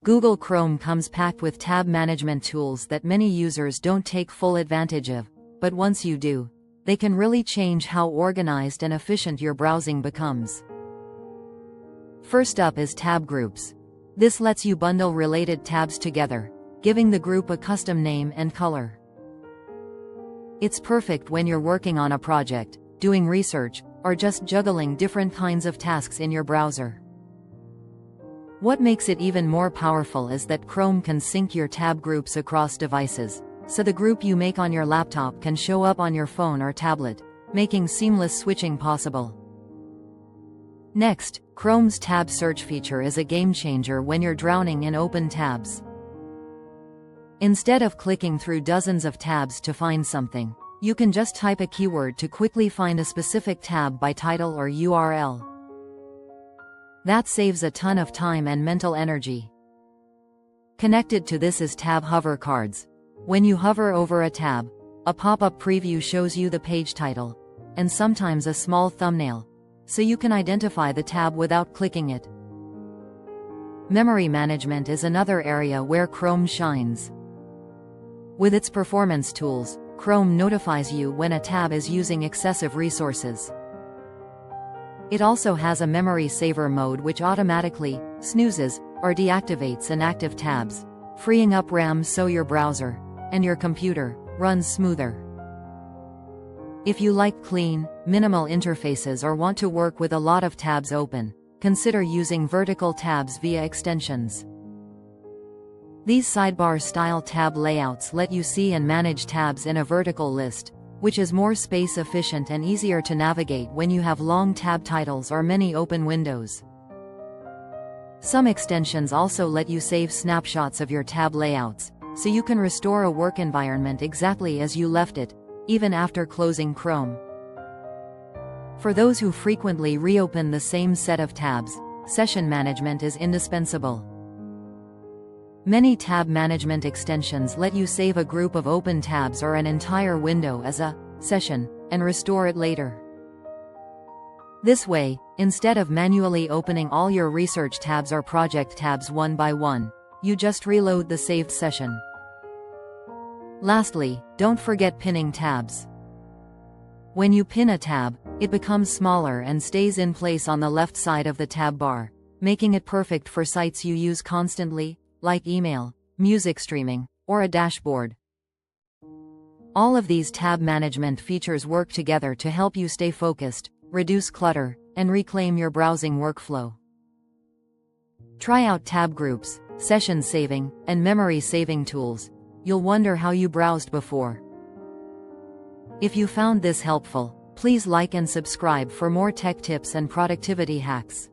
Google Chrome comes packed with tab management tools that many users don't take full advantage of, but once you do, they can really change how organized and efficient your browsing becomes. First up is tab groups. This lets you bundle related tabs together, giving the group a custom name and color. It's perfect when you're working on a project, doing research, or just juggling different kinds of tasks in your browser. What makes it even more powerful is that Chrome can sync your tab groups across devices, so the group you make on your laptop can show up on your phone or tablet, making seamless switching possible. Next, Chrome's tab search feature is a game changer when you're drowning in open tabs. Instead of clicking through dozens of tabs to find something, you can just type a keyword to quickly find a specific tab by title or URL. That saves a ton of time and mental energy. Connected to this is tab hover cards. When you hover over a tab, a pop-up preview shows you the page title, and sometimes a small thumbnail, so you can identify the tab without clicking it. Memory management is another area where Chrome shines. With its performance tools, Chrome notifies you when a tab is using excessive resources. It also has a memory saver mode which automatically snoozes or deactivates inactive tabs, freeing up RAM so your browser and your computer runs smoother. If you like clean, minimal interfaces or want to work with a lot of tabs open, consider using vertical tabs via extensions. These sidebar-style tab layouts let you see and manage tabs in a vertical list, which is more space-efficient and easier to navigate when you have long tab titles or many open windows. Some extensions also let you save snapshots of your tab layouts, so you can restore a work environment exactly as you left it, even after closing Chrome. For those who frequently reopen the same set of tabs, session management is indispensable. Many tab management extensions let you save a group of open tabs or an entire window as a session, and restore it later. This way, instead of manually opening all your research tabs or project tabs one by one, you just reload the saved session. Lastly, don't forget pinning tabs. When you pin a tab, it becomes smaller and stays in place on the left side of the tab bar, making it perfect for sites you use constantly, like email, music streaming, or a dashboard. All of these tab management features work together to help you stay focused, reduce clutter, and reclaim your browsing workflow. Try out tab groups, session saving, and memory saving tools. You'll wonder how you browsed before. If you found this helpful, please like and subscribe for more tech tips and productivity hacks.